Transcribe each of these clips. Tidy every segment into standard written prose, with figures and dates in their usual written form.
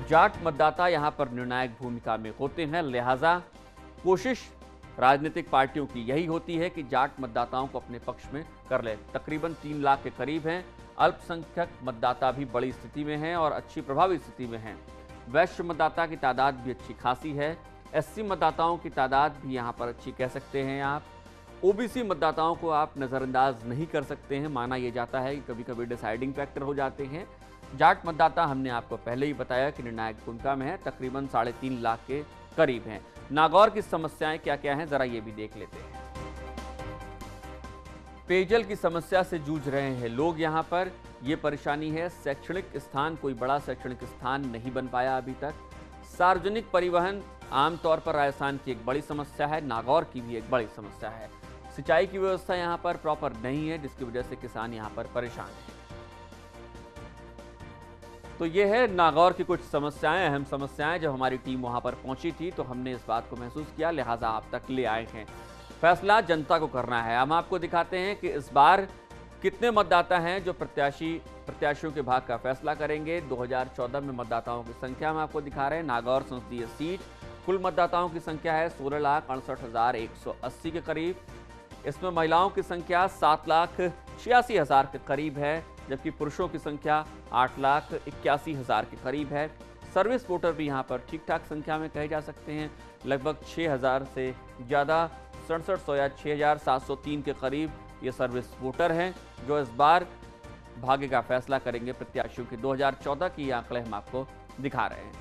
जाट मतदाता यहां पर निर्णायक भूमिका में होते हैं, लिहाजा कोशिश राजनीतिक पार्टियों की यही होती है कि जाट मतदाताओं को अपने पक्ष में कर ले। तकरीबन 3 लाख के करीब हैं। अल्पसंख्यक मतदाता भी बड़ी स्थिति में हैं और अच्छी प्रभावी स्थिति में हैं। वैश्य मतदाता की तादाद भी अच्छी खासी है। एससी मतदाताओं की तादाद भी यहाँ पर अच्छी कह सकते हैं आप। ओबीसी मतदाताओं को आप नज़रअंदाज नहीं कर सकते हैं, माना यह जाता है कि कभी कभी डिसाइडिंग फैक्टर हो जाते हैं। जाट मतदाता हमने आपको पहले ही बताया कि निर्णायक भूमिका में है, तकरीबन 3.5 लाख के करीब हैं। नागौर की समस्याएं क्या क्या हैं, जरा ये भी देख लेते हैं। पेयजल की समस्या से जूझ रहे हैं लोग यहाँ पर, ये परेशानी है। शैक्षणिक स्थान, कोई बड़ा शैक्षणिक स्थान नहीं बन पाया अभी तक। सार्वजनिक परिवहन आमतौर पर राजस्थान की एक बड़ी समस्या है, नागौर की भी एक बड़ी समस्या है। सिंचाई की व्यवस्था यहाँ पर प्रॉपर नहीं है, जिसकी वजह से किसान यहाँ पर परेशान हैं। तो ये है नागौर की कुछ समस्याएं, अहम समस्याएं। जब हमारी टीम वहां पर पहुंची थी तो हमने इस बात को महसूस किया, लिहाजा आप तक ले आए हैं। फैसला जनता को करना है। हम आपको दिखाते हैं कि इस बार कितने मतदाता हैं जो प्रत्याशियों के भाग का फैसला करेंगे। 2014 में मतदाताओं की संख्या हम आपको दिखा रहे हैं। नागौर संसदीय सीट, कुल मतदाताओं की संख्या है 16,68,180 के करीब। इसमें महिलाओं की संख्या 7,86,000 के करीब है, जबकि पुरुषों की संख्या 8,81,000 के करीब है। सर्विस वोटर भी यहाँ पर ठीक ठाक संख्या में कहे जा सकते हैं, लगभग 6,000 से ज़्यादा, 6700 या 6,703 के करीब ये सर्विस वोटर हैं, जो इस बार भाग्य का फैसला करेंगे प्रत्याशियों के। 2014 की आंकड़े हम आपको दिखा रहे हैं।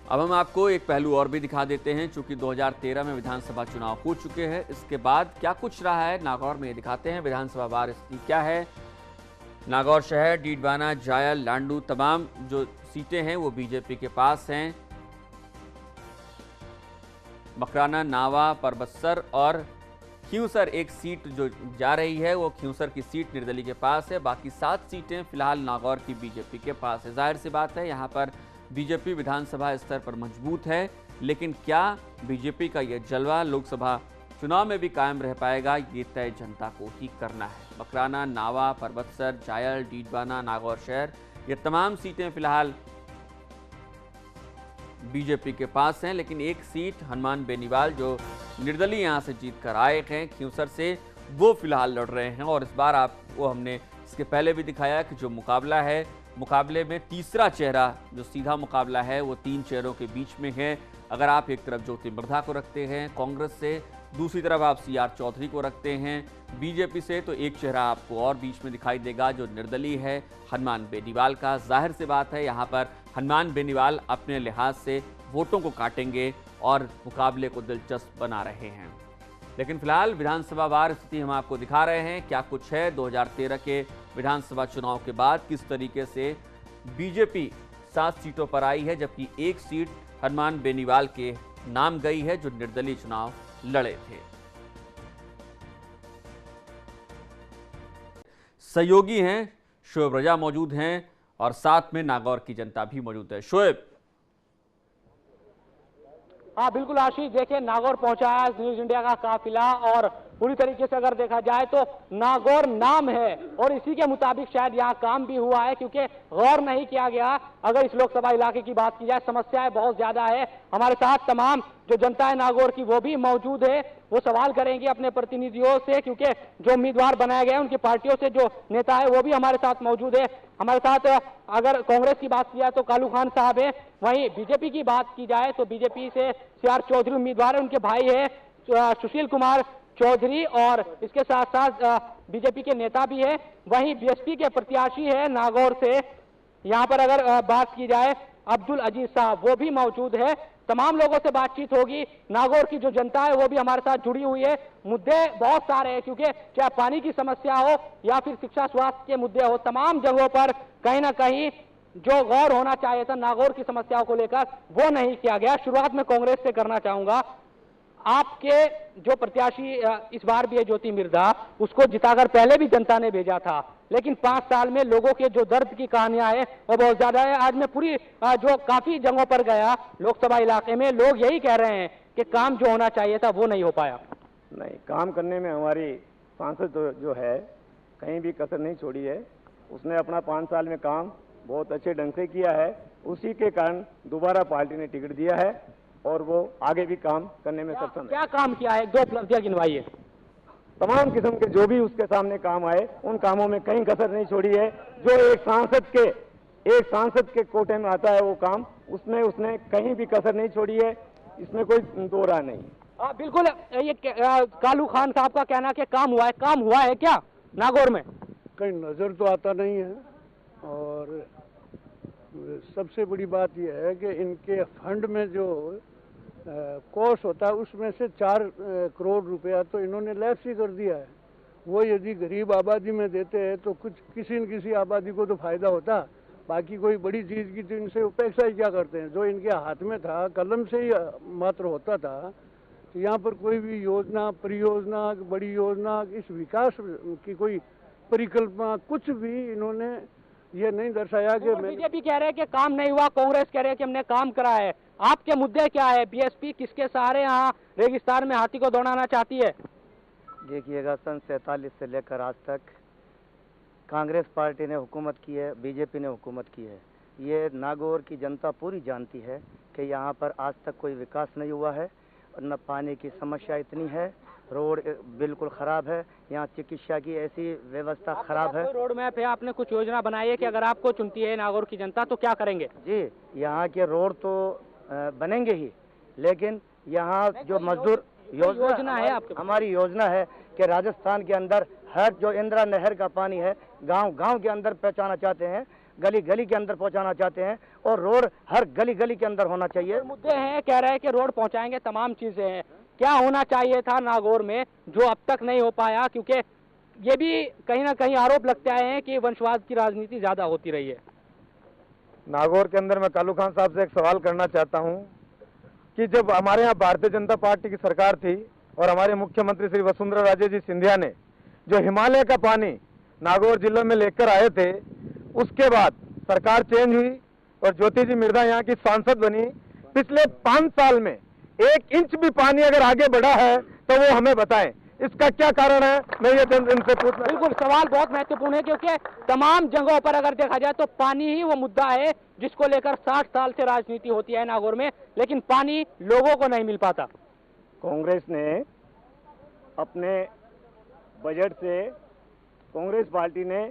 अब हम आपको एक पहलू और भी दिखा देते हैं। चूंकि 2013 में विधानसभा चुनाव हो चुके हैं, इसके बाद क्या कुछ रहा है नागौर में, दिखाते हैं। विधानसभा वार स्थिति क्या है। नागौर शहर, डीडवाना, जायल, लांडू, तमाम जो सीटें हैं वो बीजेपी के पास हैं। मकराना, नावा, परबत्सर और खींवसर एक सीट जो जा रही है वो खींवसर की सीट निर्दलीय के पास है। बाकी 7 सीटें फिलहाल नागौर की बीजेपी के पास है। जाहिर सी बात है यहाँ पर बीजेपी विधानसभा स्तर पर मजबूत है, लेकिन क्या बीजेपी का यह जलवा लोकसभा चुनाव में भी कायम रह पाएगा, ये तय जनता को ही करना है। मकराना, नावा, परबत्सर, जायल, डीडवाना, नागौर शहर, ये तमाम सीटें फिलहाल बीजेपी के पास हैं, लेकिन एक सीट हनुमान बेनीवाल जो निर्दलीय यहां से जीत कर आए हैं खींवसर से, वो फिलहाल लड़ रहे हैं। और इस बार आपको हमने इसके पहले भी दिखाया कि जो मुकाबला है, मुकाबले में तीसरा चेहरा जो सीधा मुकाबला है वो 3 चेहरों के बीच में है। अगर आप एक तरफ ज्योति मिर्धा को रखते हैं कांग्रेस से, दूसरी तरफ आप CR चौधरी को रखते हैं बीजेपी से, तो एक चेहरा आपको और बीच में दिखाई देगा जो निर्दलीय है, हनुमान बेनीवाल का। जाहिर सी बात है यहाँ पर हनुमान बेनीवाल अपने लिहाज से वोटों को काटेंगे और मुकाबले को दिलचस्प बना रहे हैं। लेकिन फिलहाल विधानसभा वार स्थिति हम आपको दिखा रहे हैं क्या कुछ है। 2013 के विधानसभा चुनाव के बाद किस तरीके से बीजेपी 7 सीटों पर आई है, जबकि एक सीट हनुमान बेनीवाल के नाम गई है जो निर्दलीय चुनाव लड़े थे। सहयोगी हैं शोएब रजा मौजूद हैं और साथ में नागौर की जनता भी मौजूद है। शोएब। हाँ बिल्कुल आशीष, देखिए नागौर पहुंचा है न्यूज इंडिया का काफिला और पूरी तरीके से अगर देखा जाए तो नागौर नाम है और इसी के मुताबिक शायद यहाँ काम भी हुआ है, क्योंकि गौर नहीं किया गया। अगर इस लोकसभा इलाके की बात की जाए, समस्याएं बहुत ज्यादा है। हमारे साथ तमाम जो जनता है नागौर की वो भी मौजूद है, वो सवाल करेंगे अपने प्रतिनिधियों से, क्योंकि जो उम्मीदवार बनाए गए हैं उनकी पार्टियों से जो नेता है वो भी हमारे साथ मौजूद है। हमारे साथ अगर कांग्रेस की बात की जाए तो कालू खान साहब है, वहीं बीजेपी की बात की जाए तो बीजेपी से CR चौधरी उम्मीदवार है, उनके भाई है सुशील कुमार चौधरी और इसके साथ साथ बीजेपी के नेता भी है। वहीं BSP के प्रत्याशी है नागौर से, यहाँ पर अगर बात की जाए अब्दुल अजीज साहब, वो भी मौजूद है। तमाम लोगों से बातचीत होगी। नागौर की जो जनता है वो भी हमारे साथ जुड़ी हुई है। मुद्दे बहुत सारे हैं, क्योंकि चाहे पानी की समस्या हो या फिर शिक्षा स्वास्थ्य के मुद्दे हो, तमाम जगहों पर कहीं ना कहीं जो गौर होना चाहिए था नागौर की समस्याओं को लेकर वो नहीं किया गया। शुरुआत में कांग्रेस से करना चाहूंगा। आपके जो प्रत्याशी इस बार भी है ज्योति मिर्धा, उसको जिताकर पहले भी जनता ने भेजा था, लेकिन 5 साल में लोगों के जो दर्द की कहानियां हैं वो बहुत ज्यादा है। आज मैं पूरी जो काफी जगहों पर गया लोकसभा इलाके में, लोग यही कह रहे हैं कि काम जो होना चाहिए था वो नहीं हो पाया। नहीं, काम करने में हमारी सांसद जो है कहीं भी कसर नहीं छोड़ी है। उसने अपना 5 साल में काम बहुत अच्छे ढंग से किया है। उसी के कारण दोबारा पार्टी ने टिकट दिया है और वो आगे भी काम करने में सक्षम है। क्या काम किया है, 2 उपलब्धियां गिनवाइए। तमाम किस्म के जो भी उसके सामने काम आए उन कामों में कहीं कसर नहीं छोड़ी है। जो एक सांसद के कोटे में आता है वो काम, उसमें उसने कहीं भी कसर नहीं छोड़ी है, इसमें कोई दो राय नहीं। बिल्कुल, ये कालू खान साहब का कहना कि काम हुआ है क्या नागौर में? कहीं नजर तो आता नहीं है, और सबसे बड़ी बात यह है कि इनके फंड में जो कोर्स होता है उसमें से 4 करोड़ रुपया तो इन्होंने लैप्स ही कर दिया है। वो यदि गरीब आबादी में देते हैं तो कुछ किसी न किसी आबादी को तो फायदा होता, बाकी कोई बड़ी चीज की तो इनसे उपेक्षा ही क्या करते हैं। जो इनके हाथ में था, कलम से ही मात्र होता था, तो यहाँ पर कोई भी योजना, परियोजना, बड़ी योजना, इस विकास की कोई परिकल्पना कुछ भी इन्होंने ये नहीं दर्शाया। कि बीजेपी कह रहे हैं कि काम नहीं हुआ, कांग्रेस कह रहे हैं कि हमने काम करा है। आपके मुद्दे क्या है? बीएसपी किसके सहारे यहाँ रेगिस्तान में हाथी को दौड़ाना चाहती है? देखिएगा, सन 47 से लेकर आज तक कांग्रेस पार्टी ने हुकूमत की है, बीजेपी ने हुकूमत की है। ये नागौर की जनता पूरी जानती है कि यहाँ पर आज तक कोई विकास नहीं हुआ है, न पानी की समस्या इतनी है, रोड बिल्कुल ख़राब है, यहाँ चिकित्सा की ऐसी व्यवस्था ख़राब है। रोड मैप है, आपने कुछ योजना बनाई है कि अगर आपको चुनती है नागौर की जनता तो क्या करेंगे? जी, यहाँ के रोड तो बनेंगे ही, लेकिन यहाँ जो मजदूर योजना है आपके, हमारी योजना है कि राजस्थान के अंदर हर जो इंदिरा नहर का पानी है गांव के अंदर पहुंचाना चाहते हैं, गली गली के अंदर पहुंचाना चाहते हैं, और रोड हर गली गली के अंदर होना चाहिए। मुद्दे हैं, कह रहे हैं कि रोड पहुंचाएंगे, तमाम चीजें हैं। क्या होना चाहिए था नागौर में जो अब तक नहीं हो पाया? क्योंकि ये भी कहीं ना कहीं आरोप लगते आए हैं कि वंशवाद की राजनीति ज्यादा होती रही है। नागौर के अंदर मैं कालू खान साहब से एक सवाल करना चाहता हूं कि जब हमारे यहाँ भारतीय जनता पार्टी की सरकार थी और हमारे मुख्यमंत्री श्री वसुंधरा राजे जी सिंधिया ने जो हिमालय का पानी नागौर जिले में लेकर आए थे, उसके बाद सरकार चेंज हुई और ज्योति जी मिर्धा यहाँ की सांसद बनी। पिछले 5 साल में 1 इंच भी पानी अगर आगे बढ़ा है तो वो हमें बताएं, इसका क्या कारण है? मैं ये इनसे पूछना। बिल्कुल, सवाल बहुत महत्वपूर्ण है, क्योंकि तमाम जगहों पर अगर देखा जाए तो पानी ही वो मुद्दा है जिसको लेकर 60 साल से राजनीति होती है नागौर में, लेकिन पानी लोगों को नहीं मिल पाता। कांग्रेस ने अपने बजट से, कांग्रेस पार्टी ने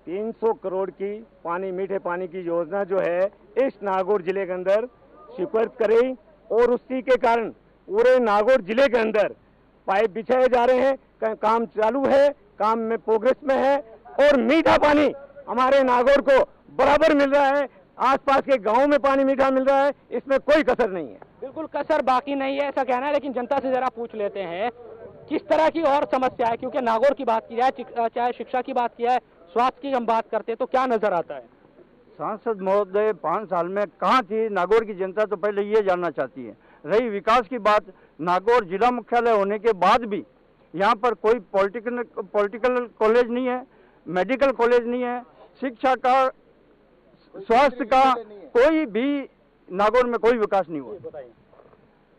300 करोड़ की मीठे पानी की योजना जो है इस नागौर जिले के अंदर स्वीकृत करी, और उसी के कारण पूरे नागौर जिले के अंदर पाइप बिछाए जा रहे हैं, काम चालू है, काम में प्रोग्रेस में है, और मीठा पानी हमारे नागौर को बराबर मिल रहा है। आसपास के गांव में पानी मीठा मिल रहा है, इसमें कोई कसर नहीं है। बिल्कुल कसर बाकी नहीं है ऐसा कहना है, लेकिन जनता से जरा पूछ लेते हैं किस तरह की और समस्या है, क्योंकि नागौर की बात की जाए, चाहे शिक्षा की बात की जाए, स्वास्थ्य की हम बात करते हैं, तो क्या नजर आता है? सांसद महोदय 5 साल में कहाँ थी नागौर की जनता तो पहले ये जानना चाहती है। रही विकास की बात, नागौर जिला मुख्यालय होने के बाद भी यहाँ पर कोई पॉलिटिकल कॉलेज नहीं है, मेडिकल कॉलेज नहीं है, शिक्षा का, स्वास्थ्य का कोई भी नागौर में कोई विकास नहीं हुआ।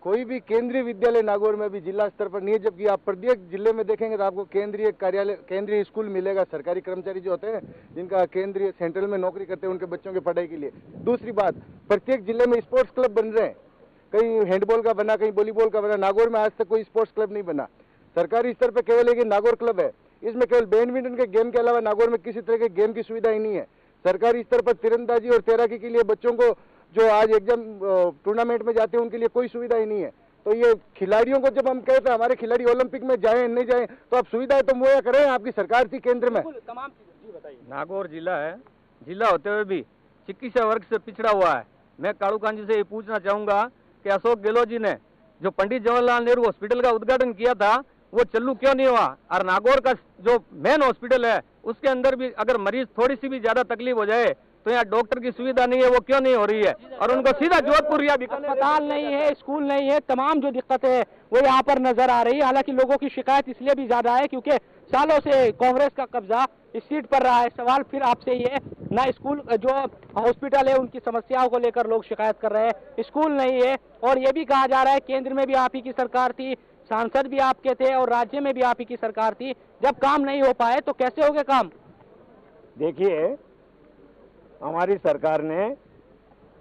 कोई भी केंद्रीय विद्यालय नागौर में भी जिला स्तर पर नहीं है, जबकि आप प्रत्येक जिले में देखेंगे तो आपको केंद्रीय कार्यालय, केंद्रीय स्कूल मिलेगा। सरकारी कर्मचारी जो होते हैं जिनका केंद्रीय सेंट्रल में नौकरी करते हैं उनके बच्चों की पढ़ाई के लिए। दूसरी बात, प्रत्येक जिले में स्पोर्ट्स क्लब बन रहे हैं, कहीं हैंडबॉल का बना, कहीं वॉलीबॉल का बना। नागौर में आज तक कोई स्पोर्ट्स क्लब नहीं बना। सरकारी स्तर पर केवल एक नागौर क्लब है, इसमें केवल बैडमिंटन के गेम के अलावा नागौर में किसी तरह के गेम की सुविधा ही नहीं है। सरकारी स्तर पर तीरंदाजी और तैराकी के लिए बच्चों को जो आज एग्जाम टूर्नामेंट में जाते हैं उनके लिए कोई सुविधा ही नहीं है। तो ये खिलाड़ियों को जब हम कहते हैं हमारे खिलाड़ी ओलंपिक में जाएं नहीं जाएं, तो आप सुविधाएं तो मुहैया करें, आपकी सरकार थी केंद्र में। तमाम चीजें बताइए। नागौर जिला है, जिला होते हुए भी चिकित्सा वर्ग से पिछड़ा हुआ है। मैं कालू खान जी से ये पूछना चाहूंगा कि अशोक गहलोत जी ने जो पंडित जवाहरलाल नेहरू हॉस्पिटल का उद्घाटन किया था वो चालू क्यों नहीं हुआ? और नागौर का जो मेन हॉस्पिटल है उसके अंदर भी अगर मरीज थोड़ी सी भी ज्यादा तकलीफ हो जाए तो यहाँ डॉक्टर की सुविधा नहीं है, वो क्यों नहीं हो रही है? और उनको सीधा जोधपुर या अस्पताल नहीं है, स्कूल नहीं है, तमाम जो दिक्कतें है वो यहाँ पर नजर आ रही है। हालांकि लोगों की शिकायत इसलिए भी ज्यादा है क्योंकि सालों से कांग्रेस का कब्जा इस सीट पर रहा है। सवाल फिर आपसे ही है, ना स्कूल, जो हॉस्पिटल है उनकी समस्याओं को लेकर लोग शिकायत कर रहे हैं, स्कूल नहीं है, और ये भी कहा जा रहा है केंद्र में भी आप ही की सरकार थी, सांसद भी आपके थे, और राज्य में भी आप ही की सरकार थी। जब काम नहीं हो पाए तो कैसे हो गए काम? देखिए, हमारी सरकार ने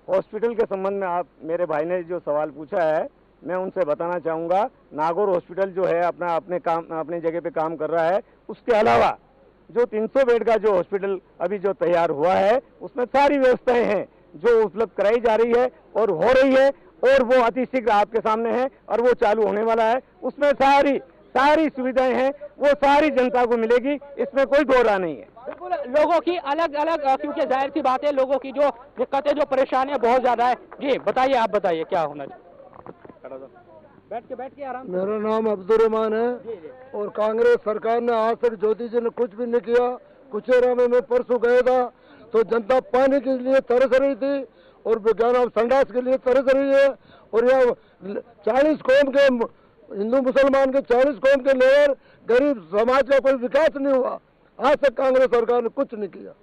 हॉस्पिटल के संबंध में आप मेरे भाई ने जो सवाल पूछा है, मैं उनसे बताना चाहूँगा, नागौर हॉस्पिटल जो है अपने जगह पे काम कर रहा है। उसके अलावा जो 300 बेड का जो हॉस्पिटल अभी जो तैयार हुआ है, उसमें सारी व्यवस्थाएं हैं जो उपलब्ध कराई जा रही है और हो रही है, और वो अति शीघ्र आपके सामने है और वो चालू होने वाला है। उसमें सारी सुविधाएं हैं, वो सारी जनता को मिलेगी, इसमें कोई दो राय नहीं है। बिल्कुल, लोगों की अलग अलग, क्योंकि जाहिर सी बात है, लोगों की जो दिक्कतें, जो परेशानियां बहुत ज्यादा है। जी बताइए, आप बताइए क्या होना चाहिए। बैठ के आराम। मेरा नाम अब्दुल रहमान है और कांग्रेस सरकार ने आज तक ज्योति जी ने कुछ भी नहीं किया। कुचेरा में मैं परसों गया था तो जनता पानी के लिए तरस रही थी और विज्ञान संडास के लिए तरस रही है, और यहाँ 40 कौम के हिंदू मुसलमान के 40 कौम के लेबर गरीब समाज का कोई विकास नहीं हुआ। आज तक कांग्रेस सरकार ने कुछ नहीं किया।